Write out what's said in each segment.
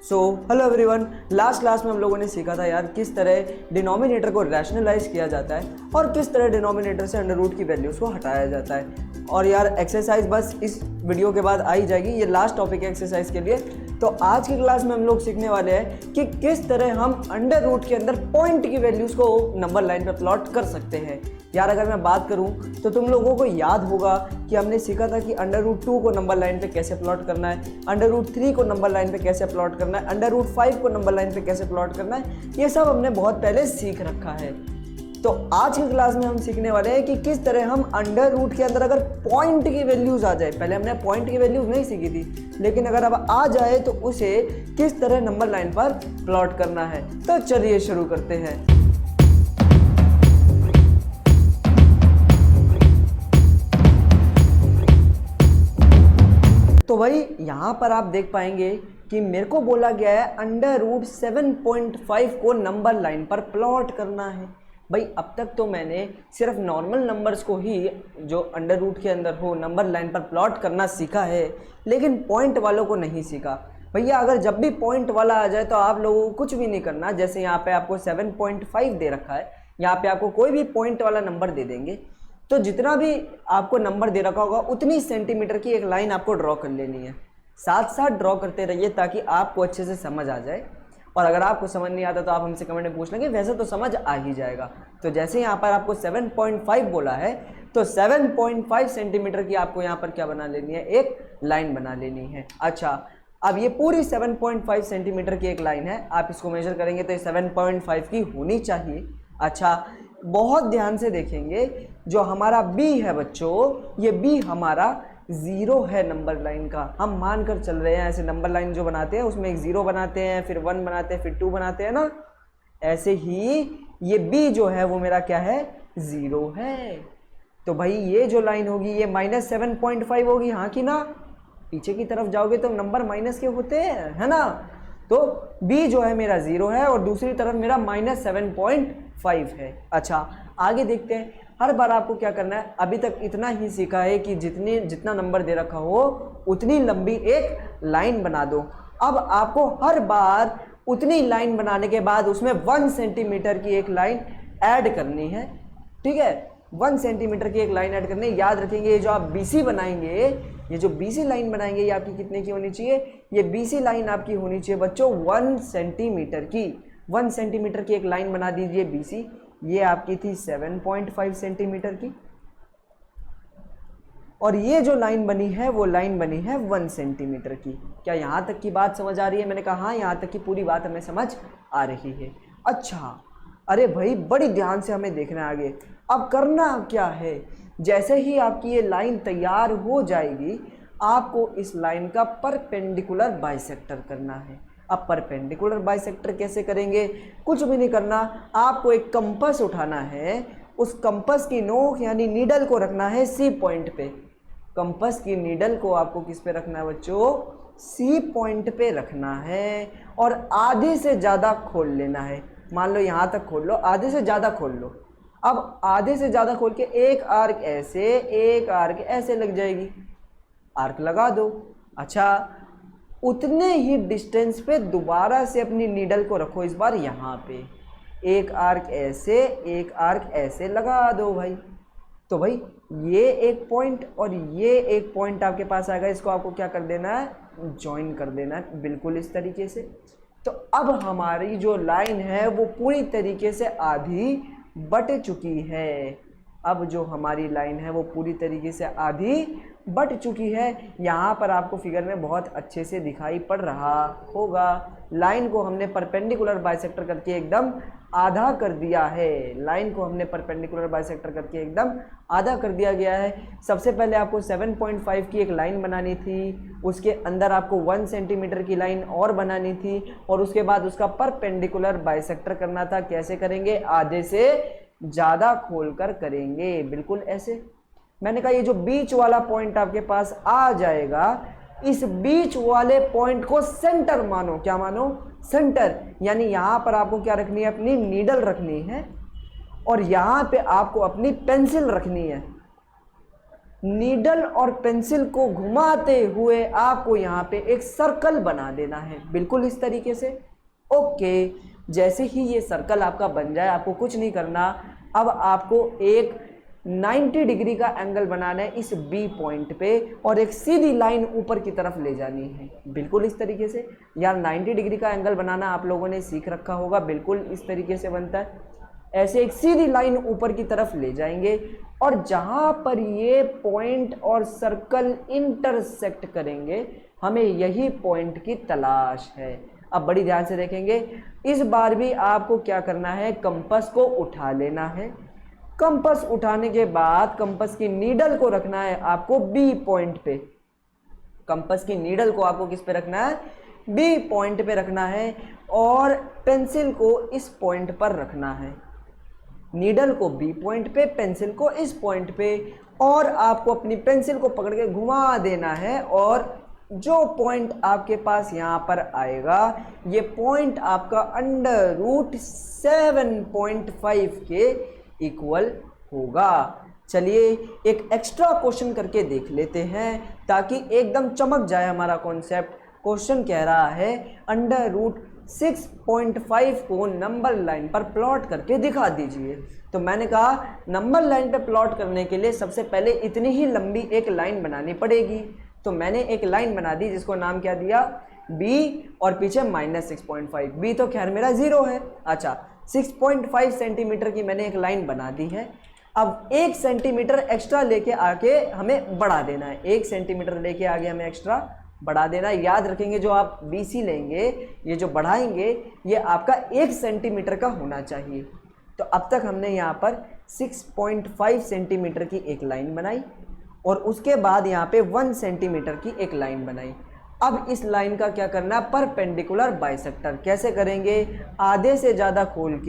So hello everyone, last class में हम लोगों ने सीखा था यार किस तरह डिनोमिनेटर को रैशनलाइज किया जाता है और किस तरह डिनोमिनेटर से अंडर रूट की वैल्यूज़ को हटाया जाता है। और यार एक्सरसाइज बस इस वीडियो के बाद आ ही जाएगी, ये लास्ट टॉपिक है एक्सरसाइज के लिए। तो आज की क्लास में हम लोग सीखने वाले हैं कि किस तरह हम अंडर रूट के अंदर पॉइंट की वैल्यूज़ को नंबर लाइन पर प्लॉट कर सकते हैं। यार अगर मैं बात करूं तो तुम लोगों को याद होगा कि हमने सीखा था कि अंडर रूट 2 को नंबर लाइन पे कैसे प्लॉट करना है, अंडर रूट 3 को नंबर लाइन पे कैसे प्लॉट करना है, अंडर रूट 5 को नंबर लाइन पे कैसे प्लॉट करना है। ये सब हमने बहुत पहले सीख रखा है। तो आज की क्लास में हम सीखने वाले हैं कि किस तरह हम अंडर रूट के अंदर अगर पॉइंट की वैल्यूज आ जाए, पहले हमने पॉइंट की वैल्यूज नहीं सीखी थी, लेकिन अगर अब आ जाए तो उसे किस तरह नंबर लाइन पर प्लॉट करना है। तो चलिए शुरू करते हैं। तो भाई यहाँ पर आप देख पाएंगे कि मेरे को बोला गया है अंडर रूट 7.5 को नंबर लाइन पर प्लॉट करना है। भाई अब तक तो मैंने सिर्फ नॉर्मल नंबर्स को ही जो अंडर रूट के अंदर हो नंबर लाइन पर प्लॉट करना सीखा है, लेकिन पॉइंट वालों को नहीं सीखा। भैया अगर जब भी पॉइंट वाला आ जाए तो आप लोगों को कुछ भी नहीं करना। जैसे यहाँ पे आपको 7.5 दे रखा है, यहाँ पे आपको कोई भी पॉइंट वाला नंबर दे देंगे तो जितना भी आपको नंबर दे रखा होगा उतनी सेंटीमीटर की एक लाइन आपको ड्रॉ कर लेनी है। साथ साथ ड्रॉ करते रहिए ताकि आपको अच्छे से समझ आ जाए। और अगर आपको समझ नहीं आता तो आप हमसे कमेंट में पूछ लेंगे, वैसे तो समझ आ ही जाएगा। तो जैसे यहाँ पर आपको 7.5 बोला है तो 7.5 सेंटीमीटर की आपको यहाँ पर क्या बना लेनी है, एक लाइन बना लेनी है। अच्छा, अब ये पूरी 7.5 सेंटीमीटर की एक लाइन है, आप इसको मेजर करेंगे तो ये 7.5 की होनी चाहिए। अच्छा, बहुत ध्यान से देखेंगे, जो हमारा b है बच्चों, ये b हमारा 0 है नंबर लाइन का। हम मान कर चल रहे हैं, ऐसे नंबर लाइन जो बनाते हैं उसमें एक 0 बनाते हैं, फिर 1 बनाते हैं, फिर 2 बनाते हैं ना, ऐसे ही ये b जो है वो मेरा क्या है, 0 है। तो भाई ये जो लाइन होगी ये -7.5 होगी, हाँ कि ना। पीछे की तरफ जाओगे तो नंबर माइनस के होते हैं, है ना। तो b जो है मेरा 0 है और दूसरी तरफ मेरा -7.5 है। अच्छा, आगे देखते हैं। हर बार आपको क्या करना है, अभी तक इतना ही सीखा है कि जितना नंबर दे रखा हो उतनी लंबी एक लाइन बना दो। अब आपको हर बार उतनी लाइन बनाने के बाद उसमें 1 सेंटीमीटर की एक लाइन ऐड करनी है। ठीक है, 1 सेंटीमीटर की एक लाइन ऐड करनी है। याद रखेंगे ये जो आप BC बनाएंगे, ये जो BC लाइन बनाएंगे ये आपकी कितने की होनी चाहिए, ये BC लाइन आपकी होनी चाहिए बच्चों 1 सेंटीमीटर की। 1 सेंटीमीटर की एक लाइन बना दीजिए BC। ये आपकी थी 7.5 सेंटीमीटर की और ये जो लाइन बनी है वो लाइन बनी है 1 सेंटीमीटर की। क्या यहाँ तक की बात समझ आ रही है? मैंने कहा हाँ, यहाँ तक की पूरी बात हमें समझ आ रही है। अच्छा, अरे भाई बड़ी ध्यान से हमें देखना है आगे। अब करना क्या है, जैसे ही आपकी ये लाइन तैयार हो जाएगी आपको इस लाइन का परपेंडिकुलर बाइसेक्टर करना है। अब परपेंडिकुलर बाइसेक्टर कैसे करेंगे, कुछ भी नहीं करना, आपको एक कंपास उठाना है, उस कंपास की नोक यानी नीडल को रखना है C पॉइंट पे। कंपास की नीडल को आपको किस पे रखना है बच्चों, C पॉइंट पे रखना है और आधे से ज़्यादा खोल लेना है। मान लो यहाँ तक खोल लो, आधे से ज़्यादा खोल लो। अब आधे से ज़्यादा खोल के एक आर्क ऐसे, एक आर्क ऐसे लग जाएगी, आर्क लगा दो। अच्छा, उतने ही डिस्टेंस पे दोबारा से अपनी नीडल को रखो, इस बार यहाँ पे एक आर्क ऐसे, एक आर्क ऐसे लगा दो भाई। तो भाई ये एक पॉइंट और ये एक पॉइंट आपके पास आएगा, इसको आपको क्या कर देना है, ज्वाइन कर देना है, बिल्कुल इस तरीके से। तो अब हमारी जो लाइन है वो पूरी तरीके से आधी बट चुकी है। अब जो हमारी लाइन है वो पूरी तरीके से आधी बट चुकी है। यहाँ पर आपको फिगर में बहुत अच्छे से दिखाई पड़ रहा होगा, लाइन को हमने परपेंडिकुलर बाइसेक्टर करके एकदम आधा कर दिया है। लाइन को हमने परपेंडिकुलर बाइसेक्टर करके एकदम आधा कर दिया गया है। सबसे पहले आपको 7.5 की एक लाइन बनानी थी, उसके अंदर आपको 1 सेंटीमीटर की लाइन और बनानी थी और उसके बाद उसका परपेंडिकुलर बाइसेक्टर करना था। कैसे करेंगे, आधे से ज़्यादा खोलकर करेंगे, बिल्कुल ऐसे। मैंने कहा ये जो बीच वाला पॉइंट आपके पास आ जाएगा, इस बीच वाले पॉइंट को सेंटर मानो। क्या मानो, सेंटर। यानी यहाँ पर आपको क्या रखनी है, अपनी नीडल रखनी है और यहाँ पे आपको अपनी पेंसिल रखनी है। नीडल और पेंसिल को घुमाते हुए आपको यहाँ पे एक सर्कल बना देना है, बिल्कुल इस तरीके से। ओके, जैसे ही ये सर्कल आपका बन जाए, आपको कुछ नहीं करना, अब आपको एक 90 डिग्री का एंगल बनाना है इस बी पॉइंट पे और एक सीधी लाइन ऊपर की तरफ ले जानी है, बिल्कुल इस तरीके से। यार 90 डिग्री का एंगल बनाना आप लोगों ने सीख रखा होगा, बिल्कुल इस तरीके से बनता है। ऐसे एक सीधी लाइन ऊपर की तरफ ले जाएंगे और जहाँ पर ये पॉइंट और सर्कल इंटरसेक्ट करेंगे, हमें यही पॉइंट की तलाश है। अब बड़ी ध्यान से देखेंगे, इस बार भी आपको क्या करना है, कंपास को उठा लेना है। कंपास उठाने के बाद कंपास की नीडल को रखना है आपको बी पॉइंट पे। कंपास की नीडल को आपको किस पे रखना है, बी पॉइंट पे रखना है और पेंसिल को इस पॉइंट पर रखना है। नीडल को बी पॉइंट पे, पेंसिल को इस पॉइंट पे, और आपको अपनी पेंसिल को पकड़ के घुमा देना है और जो पॉइंट आपके पास यहाँ पर आएगा, ये पॉइंट आपका √7.5 के इक्वल होगा। चलिए एक एक्स्ट्रा क्वेश्चन करके देख लेते हैं ताकि एकदम चमक जाए हमारा कॉन्सेप्ट। क्वेश्चन कह रहा है √6.5 को नंबर लाइन पर प्लॉट करके दिखा दीजिए। तो मैंने कहा नंबर लाइन पे प्लॉट करने के लिए सबसे पहले इतनी ही लंबी एक लाइन बनानी पड़ेगी। तो मैंने एक लाइन बना दी जिसको नाम क्या दिया, b, और पीछे -6.5। b तो खैर मेरा 0 है। अच्छा, 6.5 सेंटीमीटर की मैंने एक लाइन बना दी है। अब 1 सेंटीमीटर एक्स्ट्रा लेके आके हमें बढ़ा देना है। 1 सेंटीमीटर लेके आगे हमें एक्स्ट्रा बढ़ा देना है। याद रखेंगे जो आप BC लेंगे, ये जो बढ़ाएंगे, ये आपका 1 सेंटीमीटर का होना चाहिए। तो अब तक हमने यहाँ पर 6.5 सेंटीमीटर की एक लाइन बनाई और उसके बाद यहाँ पे 1 सेंटीमीटर की एक लाइन बनाई। अब इस लाइन का क्या करना है, परपेंडिकुलर बाइसेक्टर। कैसे करेंगे, आधे से ज़्यादा खोल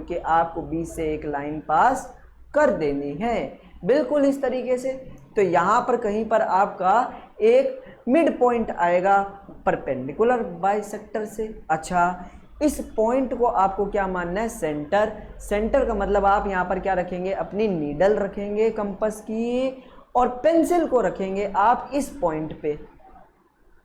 के आपको बीच से एक लाइन पास कर देनी है, बिल्कुल इस तरीके से। तो यहाँ पर कहीं पर आपका एक मिड पॉइंट आएगा परपेंडिकुलर बाइसेक्टर से। अच्छा, इस पॉइंट को आपको क्या मानना है, सेंटर। सेंटर का मतलब आप यहाँ पर क्या रखेंगे, अपनी नीडल रखेंगे कंपास की और पेंसिल को रखेंगे आप इस पॉइंट पे।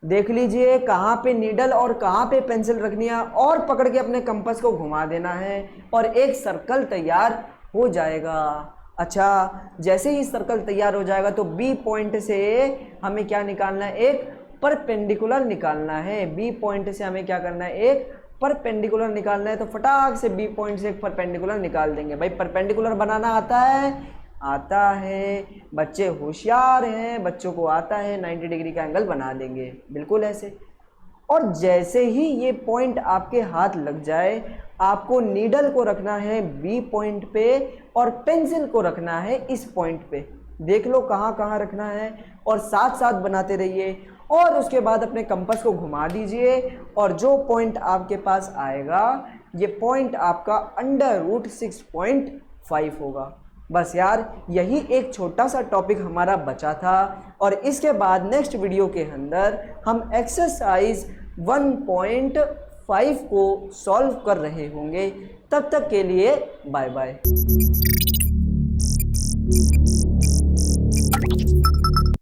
देख लीजिए कहाँ पे नीडल और कहाँ पे पेंसिल रखनी है और पकड़ के अपने कंपास को घुमा देना है और एक सर्कल तैयार हो जाएगा। अच्छा, जैसे ही सर्कल तैयार हो जाएगा तो बी पॉइंट से हमें क्या निकालना है, एक परपेंडिकुलर निकालना है। बी पॉइंट से हमें क्या करना है, एक परपेंडिकुलर निकालना है। तो फटाक से बी पॉइंट से एक परपेंडिकुलर निकाल देंगे। भाई परपेंडिकुलर बनाना आता है, आता है, बच्चे होशियार हैं, बच्चों को आता है, 90 डिग्री का एंगल बना देंगे, बिल्कुल ऐसे। और जैसे ही ये पॉइंट आपके हाथ लग जाए, आपको नीडल को रखना है बी पॉइंट पे और पेंसिल को रखना है इस पॉइंट पे। देख लो कहाँ कहाँ रखना है और साथ साथ बनाते रहिए। और उसके बाद अपने कंपास को घुमा दीजिए और जो पॉइंट आपके पास आएगा, ये पॉइंट आपका √6.5 होगा। बस यार, यही एक छोटा सा टॉपिक हमारा बचा था और इसके बाद नेक्स्ट वीडियो के अंदर हम एक्सरसाइज 1.5 को सॉल्व कर रहे होंगे। तब तक के लिए बाय बाय।